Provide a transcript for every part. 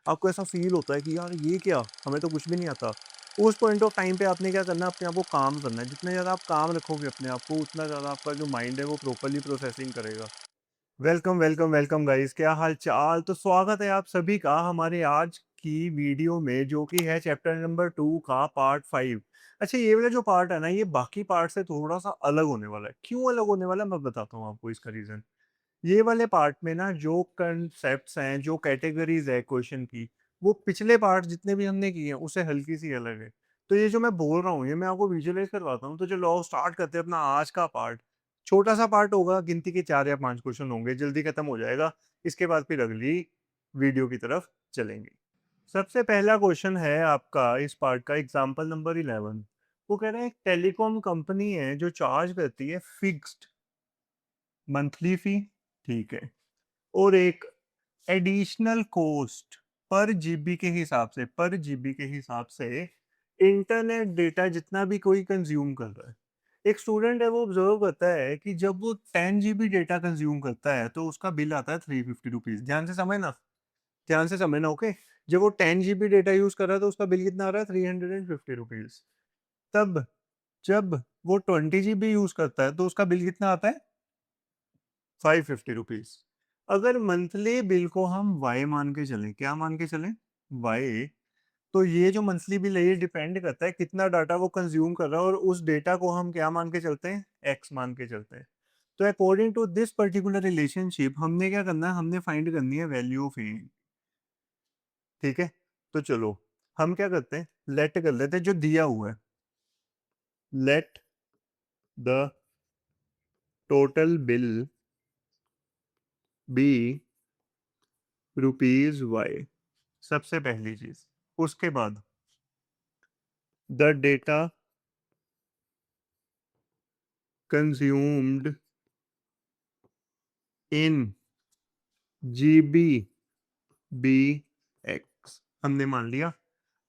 आपको ऐसा फ़ील होता है कि यार ये क्या? हमें तो कुछ भी नहीं आता। उस पॉइंट ऑफ टाइम पे आपने क्या करना है, अपने आप को काम करना है। जितने ज़्यादा आप काम रखोगे अपने आप को, उतना ज़्यादा आपका जो माइंड है वो प्रॉपर्ली प्रोसेसिंग करेगा। वेलकम, वेलकम, वेलकम गाइस, क्या हाल-चाल? तो स्वागत है आप सभी का हमारे आज की वीडियो में, जो कि है चैप्टर नंबर 2 का पार्ट 5। अच्छा, ये वाला जो पार्ट है ना, ये बाकी पार्ट से थोड़ा-सा अलग होने वाला है। क्यों अलग होने वाला है, मैं बताता हूँ आपको इसका रीज़न। ये वाले पार्ट में ना जो कॉन्सेप्ट्स हैं, जो कैटेगरीज़ है क्वेश्चन की, वो पिछले पार्ट जितने भी हमने किए हैं, उससे हल्की-सी अलग है। तो ये जो मैं बोल रहा हूँ, ये मैं आपको विजुअलाइज़ करवाता हूँ। तो चलो आओ स्टार्ट करते हैं अपना आज का पार्ट। छोटा-सा पार्ट होगा, गिनती के 4 या 5 क्वेश्चन होंगे, जल्दी खत्म हो जाएगा। इसके बाद फिर अगली वीडियो की तरफ चलेंगे। सबसे पहला क्वेश्चन है आपका इस पार्ट का एग्ज़ाम्पल नंबर 11। वो कह रहे हैं एक टेलीकॉम कंपनी है जो चार्ज करती है फिक्स्ड मंथली फी, ठीक है? और एक एडिशनल कॉस्ट पर जीबी के हिसाब से इंटरनेट डेटा जितना भी कोई कंज्यूम कर रहा है। एक स्टूडेंट है, वो ऑब्जर्व करता है कि जब वो 10 जीबी डेटा कंज्यूम करता है तो उसका बिल आता है 350 रुपीज। ध्यान से समझना, ओके। जब वो 10 जीबी डेटा यूज कर रहा है तो उसका बिल कितना आ रहा है, 350 रुपीज। तब जब वो 20 जीबी यूज करता है तो उसका बिल कितना आता है, 550 रुपीज। अगर मंथली बिल को हम वाई मान के चलें, क्या मान के चलें, वाई, तो ये जो मंथली बिल है ये डिपेंड करता है कितना डाटा वो कंज्यूम कर रहा है, और उस डेटा को हम क्या मान के चलते हैं, एक्स मान के चलते हैं। तो according to this particular relationship हमने क्या करना है, हमने फाइंड करनी है वैल्यू ऑफ ए। ठीक है, तो चलो हम क्या करते हैं, लेट कर लेते हैं जो दिया हुआ है। Let the total bill be rupees y, सबसे पहली चीज। उसके बाद the data consumed in GB be x हमने मान लिया।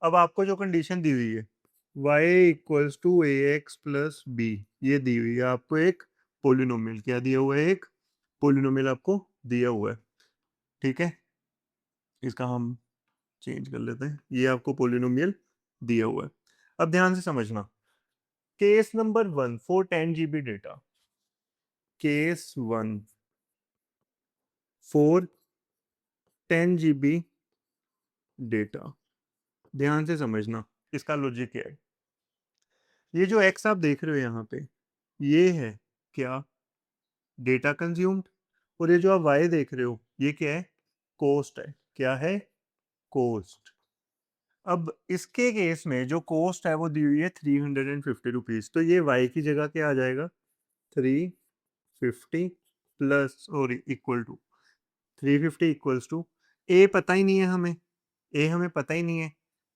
अब आपको जो कंडीशन दी हुई है, y equals to A x plus b, ये दी हुई है आपको एक पोलिनोमियल। क्या दिया हुआ है, एक पोलिनोमियल आपको दिया हुआ है। ठीक है, इसका हम चेंज कर लेते हैं, ये आपको पोलिनोमियल दिया हुआ है। अब ध्यान से समझना, case number 1 for 10 GB data, case 1 for 10 GB data. ध्यान से समझना, इसका लॉजिक क्या है। ये जो एक्स आप देख रहे हो यहाँ पे, ये है क्या, डेटा कंज्यूम्ड। और ये जो आप वाई देख रहे हो, ये क्या है, कॉस्ट है। क्या है, कॉस्ट। अब इसके केस में जो कॉस्ट है वो दी हुई है 350 रुपीज, तो ये वाई की जगह क्या आ जाएगा, 350 प्लस और इक्वल टू 350 इक्वल्स टू, ए पता ही नहीं है हमें, ए हमें पता ही नहीं है,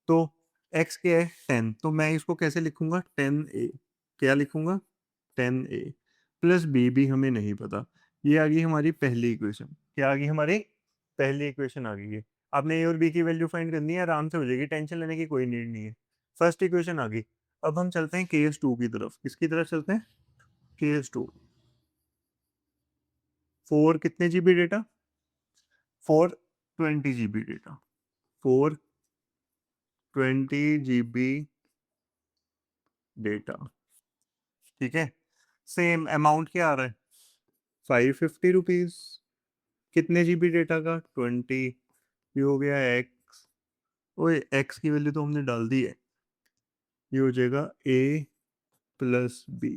तो एक्स क्या है, 10, तो मैं इसको कैसे लिखूंगा, 10 ए। क्या लिखूंगा, 10 ए प्लस बी भी हमें नहीं पता। ये आ गई हमारी पहली इक्वेशन। क्या आ गई, हमारी पहली इक्वेशन आ गई है। आपने ए और बी की वैल्यू फाइंड करनी है, आराम से हो जाएगी, टेंशन लेने की कोई नीड नहीं है। फर्स्ट इक्वेशन आ गई। अब हम चलते हैं केस टू की तरफ। किसकी तरफ चलते हैं, केस टू। फोर कितने GB data, four 20 GB data, four 20 GB data. ठीक है, सेम अमाउंट क्या आ रहा है, 550 रुपीज। कितने जीबी डेटा का, 20। ये हो गया एक्स, ओए एक्स की वैल्यू तो हमने डाल दी है, ये हो जाएगा ए प्लस बी।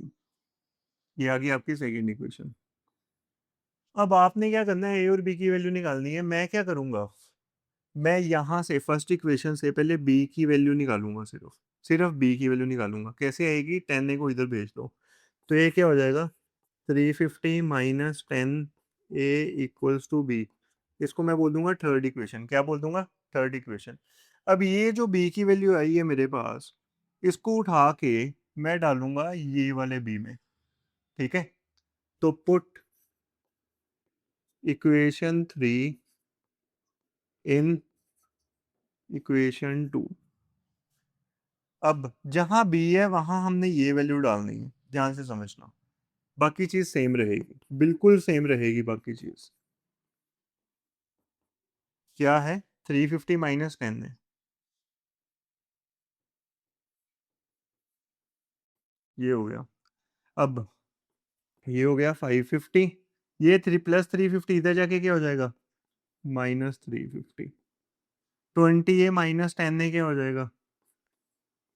ये आ गई आपकी सेकेंड इक्वेशन। अब आपने क्या करना है, ए और बी की वैल्यू निकालनी है। मैं क्या करूंगा, मैं यहाँ से फर्स्ट इक्वेशन से पहले बी की वैल्यू निकालूंगा, सिर्फ सिर्फ बी की वैल्यू निकालूंगा। कैसे आएगी, 10 ए को इधर भेज दो, तो ये क्या हो जाएगा, 350 minus 10 A equals to b. इसको मैं बोल दूंगा थर्ड इक्वेशन। क्या बोल दूंगा, थर्ड इक्वेशन। अब ये जो बी की वैल्यू आई है मेरे पास, इसको उठा के मैं डालूंगा ये वाले बी में। ठीक है, तो पुट इक्वेशन 3 इन इक्वेशन 2। अब जहां बी है वहां हमने ये वैल्यू डालनी है, ध्यान से समझना। बाकी चीज सेम रहेगी, बिल्कुल सेम रहेगी बाकी चीज। क्या है, 350 माइनस 10 है, ये हो गया। अब ये हो गया 550, ये 3 + 350 इधर जाके क्या हो जाएगा, -350। 20 ये -10 है, क्या हो जाएगा,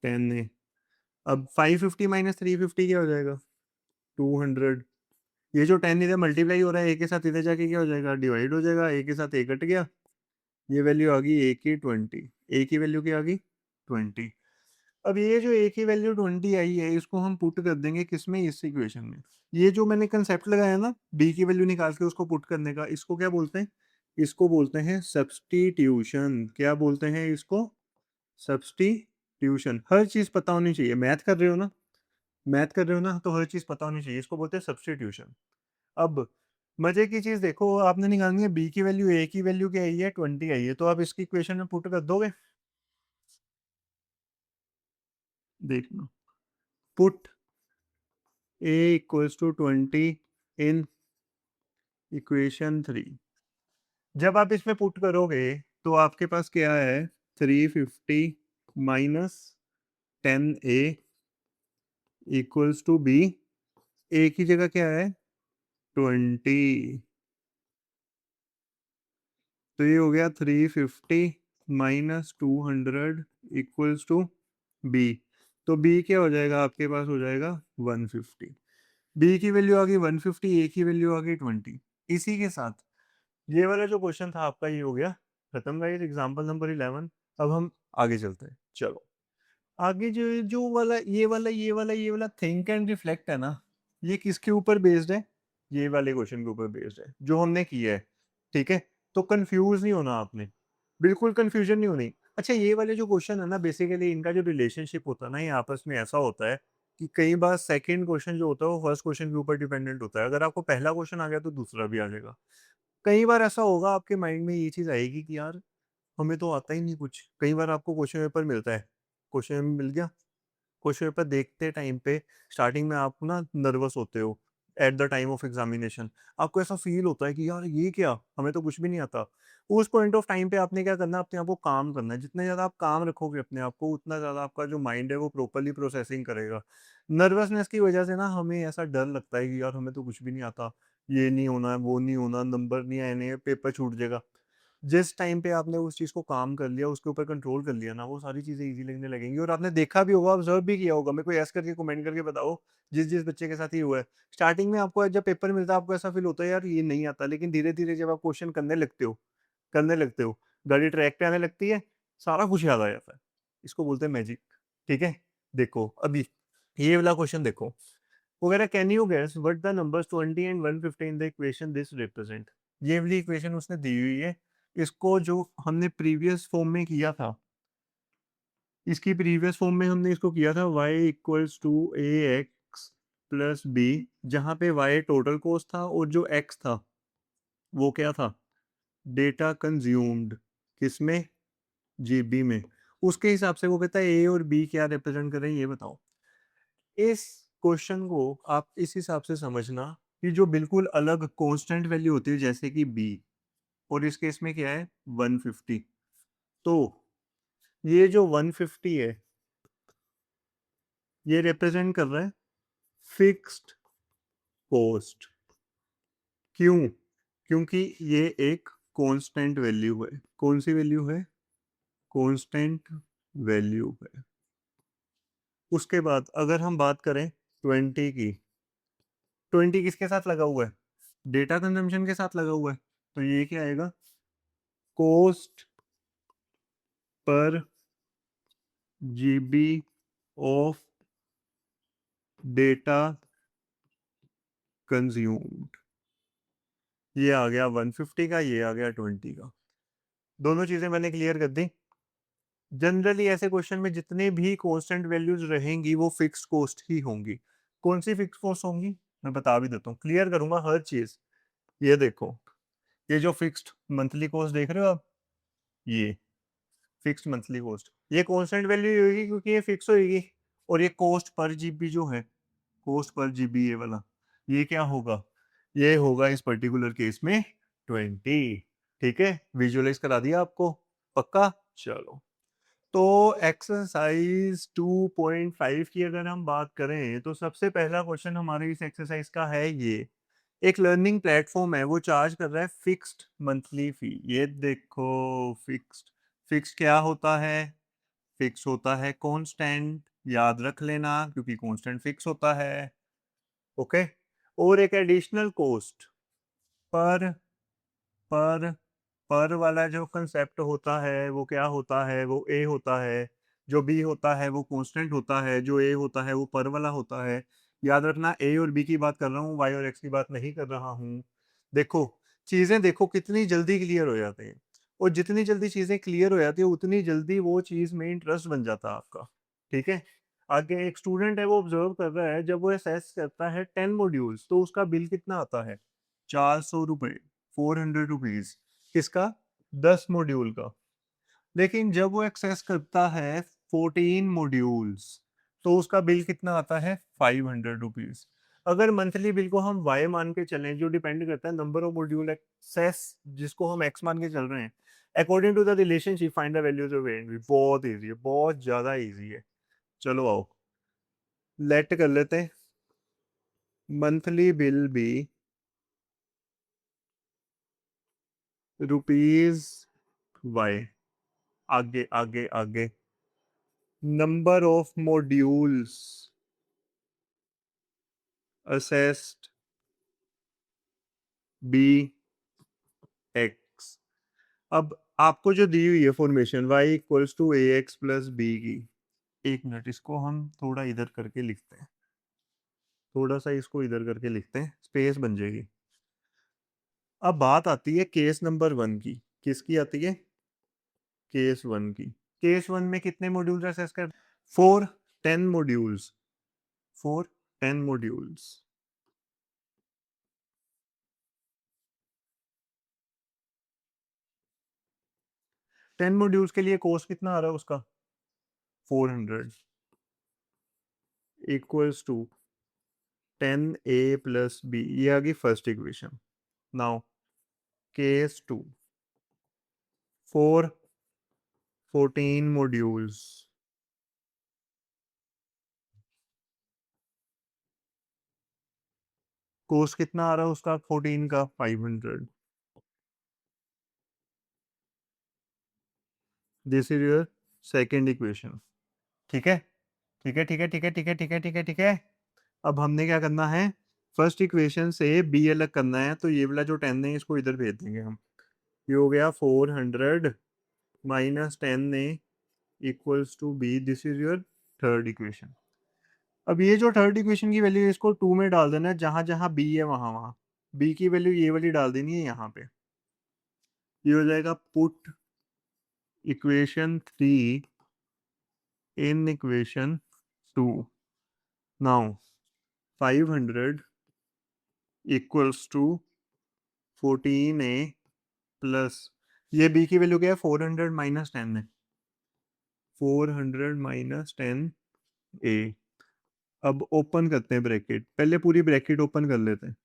10 है। अब 550 माइनस 350 क्या हो जाएगा, 200। ये जो 10 इधर मल्टीप्लाई हो रहा है ए के साथ, इधर जाके क्या हो जाएगा, डिवाइड हो जाएगा, ए के साथ ए कट गया, ये वैल्यू आ गई ए की 20, ए की वैल्यू क्या आ गई 20। अब ये जो ए की वैल्यू 20 आई है, इसको हम पुट कर देंगे किसमें, इस इक्वेशन में। ये जो मैंने कंसेप्ट लगाया ना बी की वैल्यू निकाल के उसको पुट करने का, इसको क्या बोलते हैं, इसको बोलते हैं सब्स्टिट्यूशन। क्या बोलते हैं इसको, सब्स्टिट्यूशन। हर चीज पता होनी चाहिए, मैथ कर रहे हो ना, मैथ कर रहे हो ना, तो हर चीज पता होनी चाहिए, इसको बोलते हैं सब्स्टिट्यूशन। अब मजे की चीज देखो, आपने निकालनी है बी की वैल्यू, ए की वैल्यू क्या आई है 20 आई है, तो आप इसकी इक्वेशन में पुट कर दोगे, देखना, put a equals to 20 in equation 3। जब आप इसमें पुट करोगे तो आपके पास क्या है, 350 minus 10a equals to b, a की जगह क्या है 20, तो ये हो गया 350 माइनस 200 इक्वल्स टू b। तो b क्या हो जाएगा, आपके पास हो जाएगा 150। b की वैल्यू आ गई 150, a की वैल्यू आ गई 20। इसी के साथ ये वाला जो क्वेश्चन था आपका ये हो गया खत्म गाइस, एग्जांपल नंबर 11। अब हम आगे चलते हैं, चलो आगे। जो जो वाला ये वाला थिंक एंड रिफ्लेक्ट है ना, ये किसके ऊपर बेस्ड है, ये वाले क्वेश्चन के ऊपर बेस्ड है जो हमने किया है, ठीक है। तो कंफ्यूज नहीं होना आपने, बिल्कुल कंफ्यूजन नहीं होनी। अच्छा, ये वाले जो क्वेश्चन है ना, बेसिकली इनका जो रिलेशनशिप होता है ना, ये आपस में ऐसा होता है कि कई बार सेकंड क्वेश्चन जो होता है वो फर्स्ट क्वेश्चन के ऊपर डिपेंडेंट होता है। अगर आपको पहला क्वेश्चन आ गया तो दूसरा भी आ जाएगा। कई बार ऐसा होगा आपके माइंड में ये चीज आएगी कि यार हमें तो आता ही नहीं कुछ। कई बार आपको क्वेश्चन पेपर मिलता है, क्वेश्चन पेपर मिल गया, क्वेश्चन पेपर देखते टाइम पे स्टार्टिंग में आप ना नर्वस होते हो, at the time of examination आपको ऐसा फील होता है कि यार ये क्या, हमें तो कुछ भी नहीं आता। उस पॉइंट ऑफ टाइम पे आपने क्या करना है, अपने आप को काम करना है। जितने ज़्यादा आप काम रखोगे अपने आप को, उतना ज़्यादा आपका जो माइंड है वो प्रॉपरली प्रोसेसिंग करेगा। नर्वसनेस की वजह से ना हमें ऐसा डर लगता है कि यार हमें तो कुछ भी नहीं आता, ये नहीं होना है, वो नहीं होना, नंबर नहीं आने, पेपर छूट जाएगा। जिस टाइम पे आपने उस चीज़ को काम कर लिया, उसके ऊपर कंट्रोल कर लिया ना, वो सारी चीज़ें ईज़ी लगने लगेंगी। और आपने देखा भी होगा, ऑब्ज़र्व भी किया होगा। मेरे को यस करके कमेंट करके बताओ, जिस-जिस बच्चे के साथ ये हुआ है। स्टार्टिंग में आपको जब पेपर मिलता है, आपको ऐसा फ़ील होता है यार ये नहीं आता, लेकिन धीरे-धीरे जब आप क्वेश्चन करने लगते हो, गाड़ी ट्रैक पे आने लगती है, सारा कुछ याद आ जाता है। इसको बोलते हैं मैजिक, ठीक है? देखो अभी ये वाला क्वेश्चन देखो। वो कह रहा है can you guess what the numbers 20 and 150 in the equation this represent. ये वाली इक्वेशन उसने दी हुई है। इसको जो हमने प्रीवियस फॉर्म में किया था, इसकी प्रीवियस फॉर्म में हमने इसको किया था y equals to A x plus b, जहाँ पे y टोटल कॉस्ट था और जो x था वो क्या था, डेटा कंज्यूम्ड, किसमें, जीबी में। उसके हिसाब से वो कहता है ए और बी क्या रिप्रेजेंट कर रहे हैं, ये बताओ। इस क्वेश्चन को आप इस हिसाब से समझना कि जो बिल्कुल अलग कांस्टेंट वैल्यू होती है जैसे कि बी, और इस केस में क्या है 150, तो ये जो 150 है ये रिप्रेजेंट कर रहा है फिक्स्ड कॉस्ट। क्यों, क्योंकि ये एक कांस्टेंट वैल्यू है। कौन सी वैल्यू है, कांस्टेंट वैल्यू है। उसके बाद अगर हम बात करें 20 की, 20 किसके साथ लगा हुआ है, डेटा कंजम्पशन के साथ लगा हुआ है, तो ये क्या आएगा, cost per GB of data consumed. ये आ गया 150 का, ये आ गया 20 का। दोनों चीजें मैंने क्लियर कर दी। जनरली ऐसे क्वेश्चन में जितने भी कांस्टेंट वैल्यूज रहेंगी वो फिक्स कॉस्ट ही होंगी। कौन सी फिक्स कॉस्ट होंगी, मैं बता भी देता हूँ, क्लियर करूंगा हर चीज। ये देखो, ये जो फिक्स्ड मंथली कॉस्ट देख रहे हो आप, ये फिक्स्ड मंथली कॉस्ट, ये कांस्टेंट वैल्यू होगी क्योंकि ये फिक्स होगी। और ये कॉस्ट पर जीबी जो है, कॉस्ट पर जीबी, ये वाला ये क्या होगा, ये होगा इस पर्टिकुलर केस में 20। ठीक है, विजुअलाइज करा दिया आपको। पक्का? चलो। तो एक्सरसाइज 2.5 की अगर हम बात करें तो सबसे पहला क्वेश्चन हमारे इस एक्सरसाइज का है ये। एक लर्निंग प्लेटफॉर्म है, वो चार्ज कर रहा है फिक्स्ड मंथली फी। ये देखो, फिक्स्ड। फिक्स्ड क्या होता है? फिक्स होता है कांस्टेंट, याद रख लेना क्योंकि कांस्टेंट फिक्स होता है। ओके। और एक एडिशनल कॉस्ट पर पर पर वाला जो कंसेप्ट होता है वो क्या होता है? वो ए होता है। जो बी होता है वो कांस्टेंट होता है, जो ए होता है वो पर वाला होता है। याद रखना, ए और बी की बात कर रहा हूँ, वाई और एक्स की बात नहीं कर रहा हूँ। देखो, चीजें देखो कितनी जल्दी क्लियर हो जाती हैं। और जितनी जल्दी चीजें क्लियर हो जाती है उतनी जल्दी वो चीज में इंटरेस्ट बन जाता है आपका। ठीक है। आगे एक स्टूडेंट है, वो ऑब्जर्व कर रहा है, जब वो असेस करता है 10 मॉड्यूल्स तो उसका बिल कितना आता है? 400 रुपये, 400 रुपीज। किसका? 10 मॉड्यूल का। लेकिन जब वो एक्सेस करता है 14 मॉड्यूल्स तो उसका बिल कितना आता है? 500 रुपीज। अगर मंथली बिल को हम वाई मान के चलें, जो डिपेंड करता है नंबर ऑफ मॉड्यूल एक्सेस, जिसको हम एक्स मान के चल रहे हैं, according to the relationship find the values of a and b. बहुत इजी है, बहुत ज्यादा इजी है। चलो आओ, लेट कर लेते हैं। Monthly bill be rupees y. आगे आगे आगे, number of modules assessed be x. अब आपको जो दी हुई है formation y equals to A x plus b की, एक मिनट, इसको हम थोड़ा इधर करके लिखते हैं। थोड़ा सा इसको इधर करके लिखते हैं, स्पेस बन जाएगी। अब बात आती है केस नंबर 1 की। किसकी आती है? केस 1 की। केस 1 में कितने मॉड्यूल्स असेस कर? 4 10 मॉड्यूल्स। 4 10 मॉड्यूल्स। 10 मॉड्यूल्स के लिए कॉस्ट कितना आ रहा है उसका? 400 equals to 10a plus b. ये आ गई first equation. Now case 2, 4 14 modules. Cost कितना आ रहा है उसका 14 का? 500। This is your second equation. ठीक है, ठीक है, ठीक है, ठीक है, ठीक है, ठीक है, ठीक है, ठीक है। अब हमने क्या करना है? फर्स्ट इक्वेशन से बी अलग करना है, तो ये वाला जो 10 है इसको इधर भेज देंगे हम। ये हो गया 400 minus 10 A equals to b. This is your third equation. अब ये जो थर्ड इक्वेशन की वैल्यू है इसको 2 में डाल देना है, जहां जहां बी है वहां वहां बी की वैल्यू ये वाली डाल देनी है यहाँ पे। ये हो जाएगा put equation 3 in equation 2। Now 500 equals to 14a plus, ये बी की वैल्यू क्या है? 400 माइनस 10 है। 400 माइनस 10a। अब ओपन करते हैं ब्रैकेट, पहले पूरी ब्रैकेट ओपन कर लेते हैं।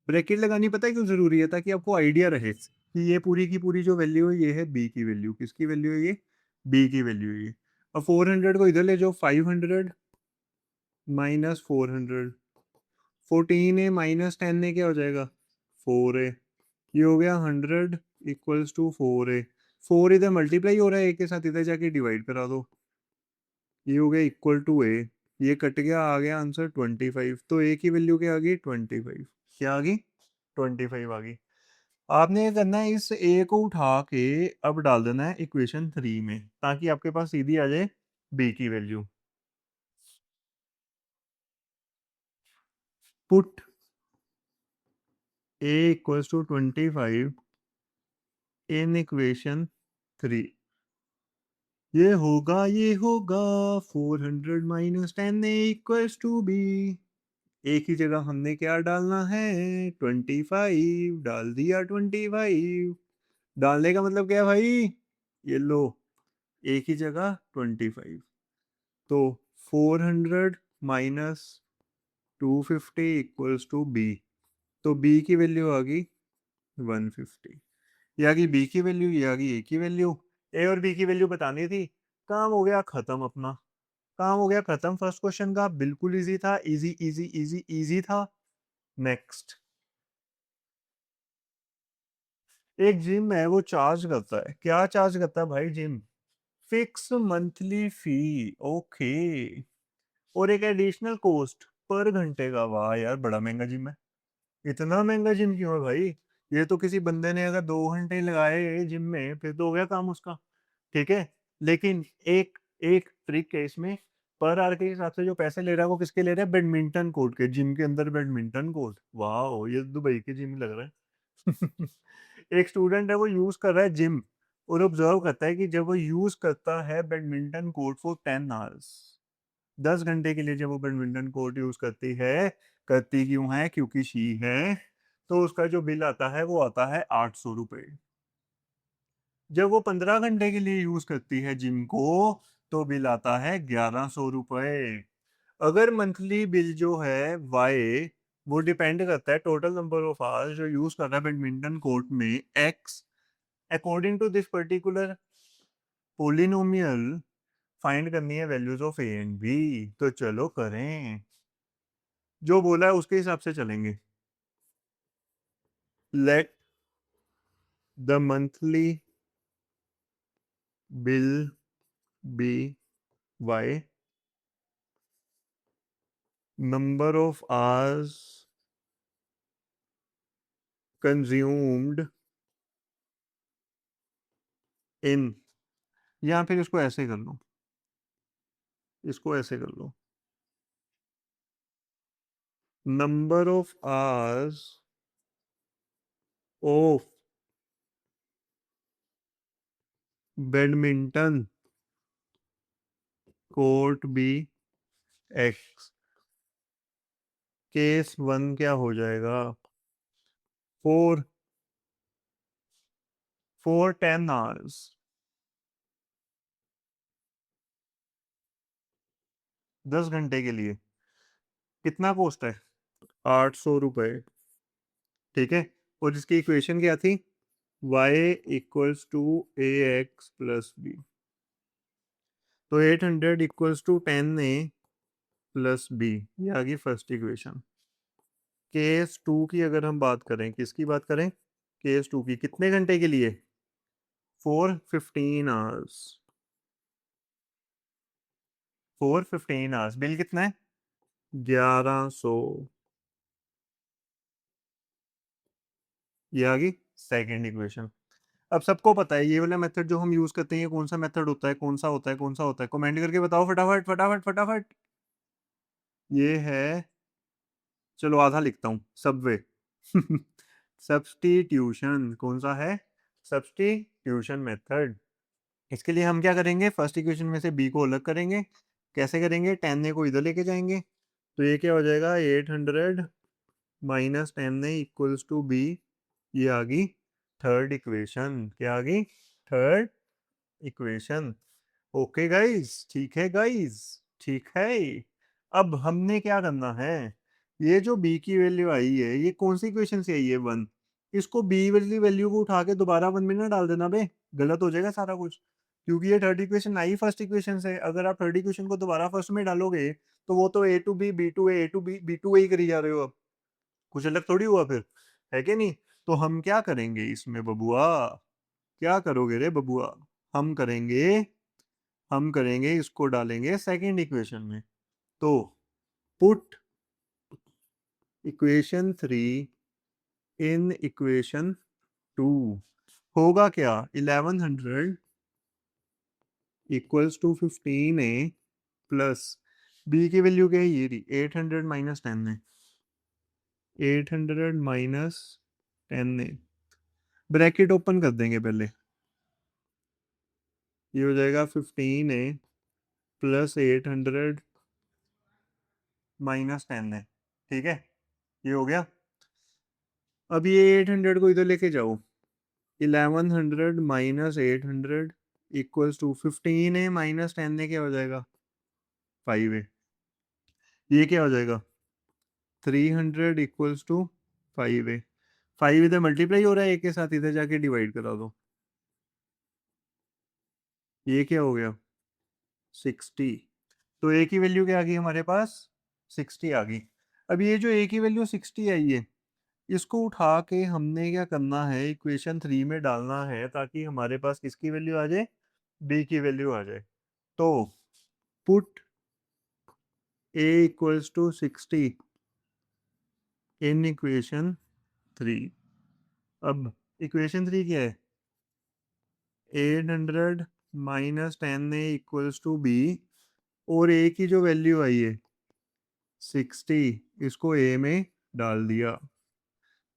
ब्रैकेट लगानी पता है क्यों जरूरी है? ताकि आपको आइडिया रहे कि ये पूरी की पूरी जो वैल्यू है ये है बी की वैल्यू। किसकी वैल्यू है ये? बी की वैल्यू है ये। अब 400 को इधर ले जाओ, 500 माइनस 400। 14 ए माइनस 10 ए क्या हो जाएगा? 4 ए। ये हो गया 100 इक्वल्स टू 4 ए। 4 इधर मल्टीप्लाई हो रहा है ए के साथ, इधर जाके डिवाइड करा दो। ये हो गया इक्वल टू ए। ये कट गया, आ गया आंसर 25। तो ए की वैल्यू क्या आ गई? 25। क्या आ गई? 25 आ गई। आपने ये करना है, इस ए को उठा के अब डाल देना है इक्वेशन 3 में, ताकि आपके पास सीधी आ जाए बी की value. Put A equals to 25 in equation 3। ये होगा 400 minus 10 A equals to B. A की जगह हमने क्या डालना है? 25 डाल दिया। 25 डालने का मतलब क्या है भाई? ये लो, ए की जगह 25। तो 400 माइनस 250 इक्वल्स टू बी। तो बी की वैल्यू आ गई 150। ये आ गई बी की वैल्यू, ये आ गई ए की वैल्यू। ए और बी की वैल्यू बतानी थी, काम हो गया खत्म अपना। काम हो गया खत्म फर्स्ट क्वेश्चन का, बिल्कुल इजी था, इजी इजी इजी इजी था। नेक्स्ट, एक जिम है वो चार्ज करता है, क्या चार्ज करता है भाई gym? Fix monthly fee, okay. और एक एडिशनल कॉस्ट पर घंटे का, वाह यार बड़ा महंगा जिम है। इतना महंगा जिम क्यों है भाई? ये तो किसी बंदे ने अगर 2 घंटे लगाए जिम में फिर तो हो गया काम उसका। ठीक है, लेकिन एक एक ट्रिक है इसमें। पर आवर के हिसाब से जो पैसे ले रहा है वो किसके ले रहा है? बैडमिंटन कोर्ट के, जिम के अंदर बैडमिंटन कोर्ट, वाह ये दुबई के जिम लग रहा है। एक स्टूडेंट है वो यूज कर रहा है जिम, और ऑब्जर्व करता है कि जब वो यूज करता है बैडमिंटन कोर्ट फॉर 10 आवर्स, 10 घंटे के लिए जब वो बैडमिंटन कोर्ट यूज करती है, करती क्यों है? क्योंकि शी है। तो उसका जो बिल आता है वो आता है 800 रुपये। जब वो 15 घंटे के लिए यूज करती है जिम को, तो बिल आता है 1100 रुपये। अगर मंथली बिल जो है वाई, वो डिपेंड करता है टोटल नंबर ऑफ आवर्स जो यूज कर रहा है बैडमिंटन कोर्ट में, x, according to this particular polynomial, find करनी है values of a and b. तो चलो करें, जो बोला है उसके हिसाब से चलेंगे। Let the monthly bill be Y, number of hours consumed in, या फिर इसको ऐसे कर लो, इसको ऐसे कर लो, number of hours of badminton court B X. Case one क्या हो जाएगा? फोर, 10 आवर्स, 10 घंटे के लिए कितना कॉस्ट है? 800 रुपये। ठीक है, और इसकी इक्वेशन क्या थी? y equals to A x plus b. तो 800 equals to 10 a plus b, ये आ गई फर्स्ट इक्वेशन। केस टू की अगर हम बात करें, किसकी बात करें? केस टू की, कितने घंटे के लिए? For 15 hours, for 15 hours, bill कितना है? 1100। ये आ गई सेकेंड इक्वेशन। अब सबको पता है ये वाला मेथड जो हम यूज करते हैं, ये कौन सा मेथड होता है, कौन सा होता है, कौन सा होता है? कमेंट करके बताओ फटाफट फटाफट फटाफट। ये है, चलो आधा लिखता हूँ, सबवे। सब्स्टिट्यूशन, कौन सा है? Substitution method. इसके लिए हम क्या करेंगे? फर्स्ट इक्वेशन में से बी को अलग करेंगे। कैसे करेंगे? 10 ए को इधर लेके जाएंगे, तो ये क्या हो जाएगा? 800 minus 10 A equals to b. ये आ गई थर्ड इक्वेशन। क्या आ गई? Third equation. ओके गाइस, ठीक है गाइस, ठीक है। अब हमने क्या करना है, ये जो b की वैल्यू आई है ये कौन सी इक्वेशन से आई है? 1। इसको b वाली वैल्यू को उठा के दोबारा 1 में ना डाल देना बे, गलत हो जाएगा सारा कुछ। क्योंकि ये थर्ड इक्वेशन आई फर्स्ट इक्वेशन से, अगर आप थर्ड इक्वेशन को दोबारा फर्स्ट में डालोगे तो वो तो a टू बी टू ए करी जा रहे हो, अब कुछ अलग थोड़ी हुआ फिर, है कि नहीं? तो हम क्या करेंगे इसमें बबुआ? क्या करोगे रे बबुआ? हम करेंगे, हम करेंगे इसको डालेंगे सेकंड इक्वेशन में। तो पुट इक्वेशन 3 इन इक्वेशन 2, होगा क्या? 1100 equals to 15 a plus b की वैल्यू क्या है? ये रही 800 माइनस 10 है, 800 माइनस 10 है। ब्रैकेट ओपन कर देंगे पहले, ये हो जाएगा 15 ए प्लस 800 माइनस 10 है। ठीक है, ये हो गया। अब ये 800 को इधर लेके जाओ, 1100 माइनस 800 इक्वल्स टू 15 है माइनस 10 है, क्या हो जाएगा? 5 है। ये क्या हो जाएगा? 300 इक्वल्स टू 5 है। 5 इधर मल्टीप्लाई हो रहा है ए के साथ, इधर जाके डिवाइड करा दो। ये क्या हो गया? 60। तो ए की वैल्यू क्या आ गई हमारे पास? 60 आ गई। अब ये जो ए की वैल्यू 60 आई है, इसको उठा के हमने क्या करना है, इक्वेशन 3 में डालना है, ताकि हमारे पास किसकी वैल्यू आ जाए? बी की वैल्यू आ जाए। तो put A equals to 60 in equation 3। अब इक्वेशन 3 क्या है? 800 minus 10 A equals to b, और ए की जो वैल्यू आई है 60, इसको ए में डाल दिया।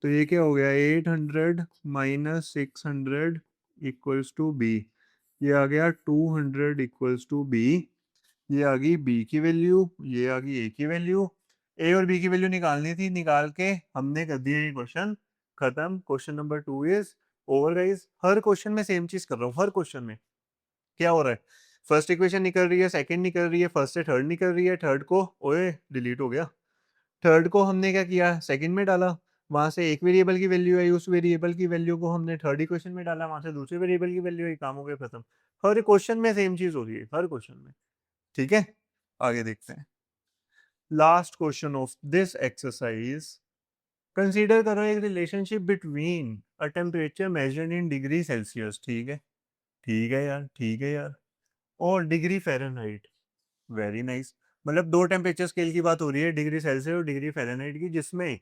तो ये क्या हो गया? 800 माइनस 600 इक्वल्स टू बी। ये आ गया 200 इक्वल्स टू बी। ये आ गई बी की वैल्यू, ये आ गई ए की वैल्यू। ए और बी की वैल्यू निकालनी थी, निकाल के हमने कर दिया ये क्वेश्चन खत्म। Question number 2 is over guys. Her question में सेम चीज कर रहा हूँ, हर क्वेश्चन में क्या हो रहा है? फर्स्ट इक्वेशन निकल रही है, सेकंड निकल रही है, फर्स्ट से थर्ड निकल रही है, थर्ड को, ओए डिलीट हो गया, थर्ड को हमने क्या किया? सेकंड में डाला। वहां से एक वेरिएबल की वैल्यू आई, उस वेरिएबल की वैल्यू को हमने थर्ड इक्वेशन में डाला, वहां से दूसरे वेरिएबल की वैल्यू आई, काम हो गया खत्म। हर क्वेश्चन में सेम चीज हो रही है, हर क्वेश्चन में। ठीक है, आगे देखते हैं। Last question of this exercise. Consider करो एक relationship between a temperature measured in degree Celsius. ठीक है, ठीक है यार, ठीक है यार, और डिग्री फ़ारेनहाइट। Very nice. मतलब दो टेम्परेचर स्केल की बात हो रही है, डिग्री सेल्सियस और डिग्री फ़ारेनहाइट की, जिसमें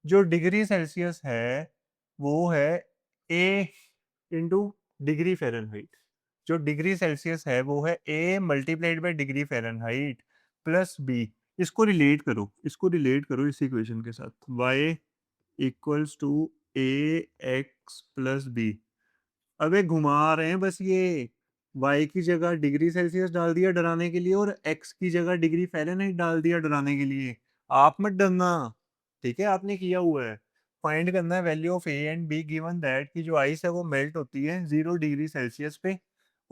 जो डिग्री सेल्सियस है वो है ए इंटू डिग्री फ़ारेनहाइट। जो डिग्री सेल्सियस है वो है A multiplied by degree Fahrenheit plus B. इसको रिलेट करो, इसको रिलेट करो इस इक्वेशन के साथ। y equals to A x plus B. अबे घुमा रहे हैं बस ये। y की जगह डिग्री सेल्सियस डाल दिया डराने के लिए, और x की जगह डिग्री फ़ारेनहाइट डाल दिया डराने के लिए। आप मत डरना, ठीक है? आपने किया हुआ है। फाइंड करना है value of a and be given that कि जो आइस है वो मेल्ट होती है 0 डिग्री सेल्सियस पे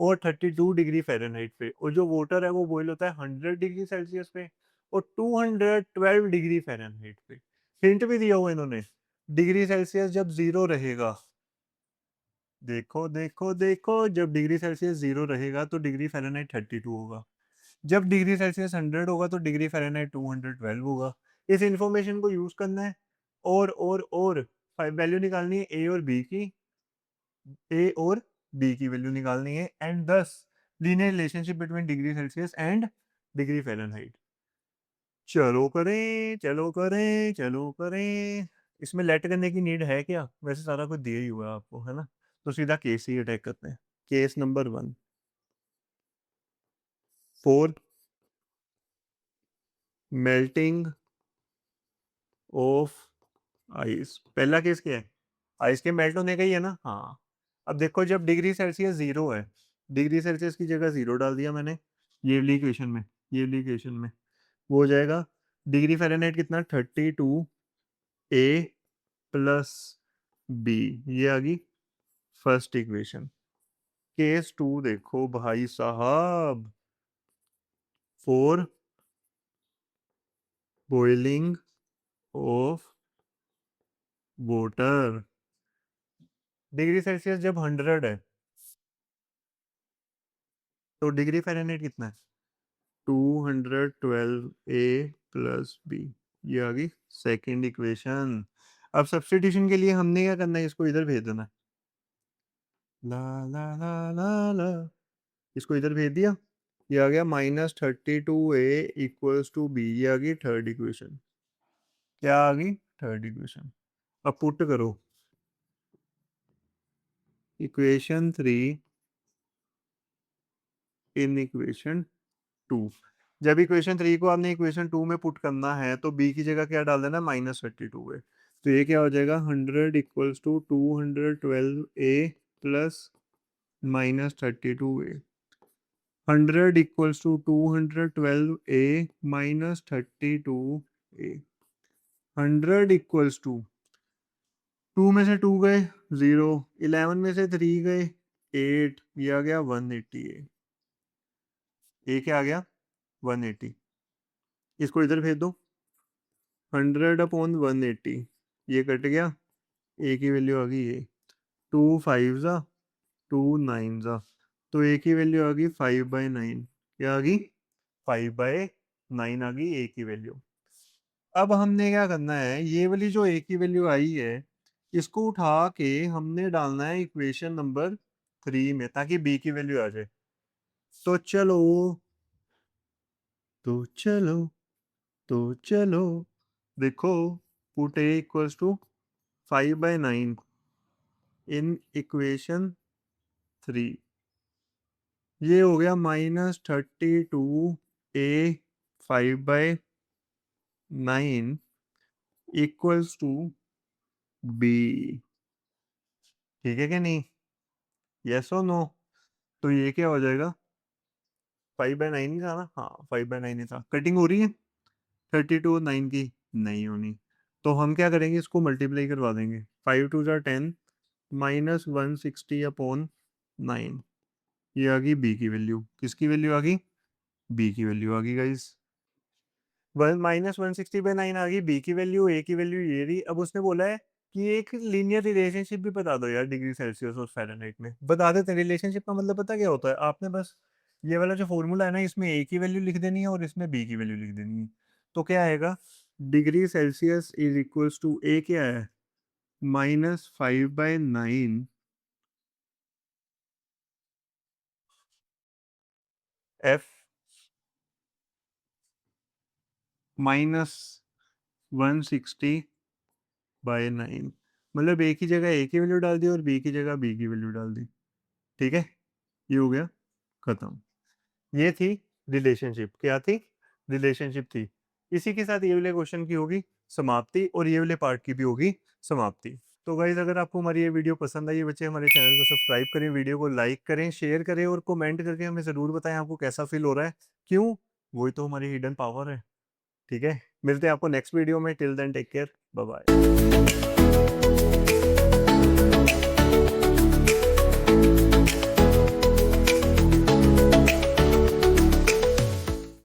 और 32 डिग्री फ़ारेनहाइट पे, और जो वाटर है वो बॉईल होता है 100 डिग्री सेल्सियस पे और 212 डिग्री फ़ारेनहाइट पे। हिंट भी दिया हुआ इन्होंने, डिग्री सेल्सियस जब 0 रहेगा, देखो देखो देखो, जब डिग्री सेल्सियस 0 रहेगा तो डिग्री फ़ारेनहाइट 32 होगा, जब डिग्री सेल्सियस 100 होगा तो डिग्री फ़ारेनहाइट 212 होगा। इस इंफॉर्मेशन को यूज करना है, और वैल्यू निकालनी है ए और बी की, ए और बी की वैल्यू निकालनी है, एंड दस linear relationship between degree Celsius and degree Fahrenheit. चलो करें, चलो करें, चलो करें। इसमें लेट करने की नीड है क्या? वैसे सारा कुछ दिया ही हुआ है आपको, है ना? तो सीधा केस ही अटैक करते हैं। Case number 1, for melting of ice. पहला केस क्या है? आइस के मेल्ट होने का ही है ना? हाँ। अब देखो, जब डिग्री सेल्सियस 0 है, डिग्री सेल्सियस की जगह 0 डाल दिया मैंने ये वाली इक्वेशन में, ये वाली इक्वेशन में, वो हो जाएगा डिग्री फ़ारेनहाइट कितना? 32 ए प्लस बी। ये आ गई फर्स्ट इक्वेशन। केस 2 देखो भाई साहब, for boiling of water. Degree Celsius जब 100 है तो डिग्री फ़ारेनहाइट कितना है? 212 ए प्लस बी। ये आ गई सेकेंड इक्वेशन। अब सब्स्टिट्यूशन के लिए हमने क्या करना है? इसको इधर भेज देना है। ला ला ला ला ला, इसको इधर भेज दिया। ये आ गया -32 ए इक्वल्स टू बी। ये आ गई थर्ड इक्वेशन। क्या आ गई? Third equation. अब पुट करो इक्वेशन 3 इन इक्वेशन 2। जब इक्वेशन 3 को आपने इक्वेशन 2 में पुट करना है तो बी की जगह क्या डाल देना? -32 है। तो ये क्या हो जाएगा? 100 equals to 212 a plus -32 a. 100 equals to 212 a minus 32 a. 100 equals to 2 में से 2 गए 0, 11 में से 3 गए 8, ये आ गया 180 ए क्या आ गया? 180। इसको इधर भेज दो, 100 अपॉन 180, ये कट गया, ए की वैल्यू आ गई ये 2 5 ज़ा 2 9 ज़ा, तो ए की वैल्यू आ गई 5/9। क्या आ गई? 5/9 आ गई ए की वैल्यू। अब हमने क्या करना है, ये वाली जो ए की वैल्यू आई है इसको उठा के हमने डालना है इक्वेशन नंबर 3 में, ताकि बी की वैल्यू आ जाए। तो चलो तो चलो तो चलो देखो, put A equals to 5/9 in equation 3। ये हो गया -32 ए 5/9 इक्वल्स टू बी। ठीक है कि नहीं? यस और नो? तो ये क्या हो जाएगा? 5/9 ही था ना? हाँ 5/9 ही था। कटिंग हो रही है 32 और 9 की? नहीं होनी। तो हम क्या करेंगे, इसको मल्टीप्लाई करवा देंगे। 5 2 ज़ा 10 -160/9। ये आ गई बी की वैल्यू। किसकी वैल्यू आ गई? बी की वैल्यू आ गई गाइस। -160/9 आ गई बी की वैल्यू। ए की वैल्यू ये रही। अब उसने बोला है कि एक लीनियर रिलेशनशिप भी बता दो यार डिग्री सेल्सियस और फ़ारेनहाइट में। बता देते हैं। रिलेशनशिप का मतलब पता क्या होता है? आपने बस ये वाला जो फॉर्मूला है ना, इसमें ए की वैल्यू लिख देनी है और इसमें बी की वैल्यू लिख देनी है। तो क्या आएगा? Degree Celsius is equals to A क्या है? -5/9 एफ -160/9। मतलब ए की जगह ए की वैल्यू डाल दी और बी की जगह बी की वैल्यू डाल दी। ठीक है, ये हो गया खत्म। ये थी रिलेशनशिप। क्या थी? रिलेशनशिप थी। इसी के साथ ये वाले क्वेश्चन की होगी समाप्ति और ये वाले पार्ट की भी होगी समाप्ति। तो गाइज अगर आपको हमारी ये वीडियो पसंद आई बच्चे, हमारे चैनल को सब्सक्राइब करें, वीडियो को लाइक करें, शेयर करें और कमेंट करके हमें ज़रूर बताएं आपको कैसा फील हो रहा है। क्यों? वही तो हमारी हिडन पावर है। ठीक है, मिलते हैं आपको नेक्स्ट वीडियो में। Till then take care, bye bye.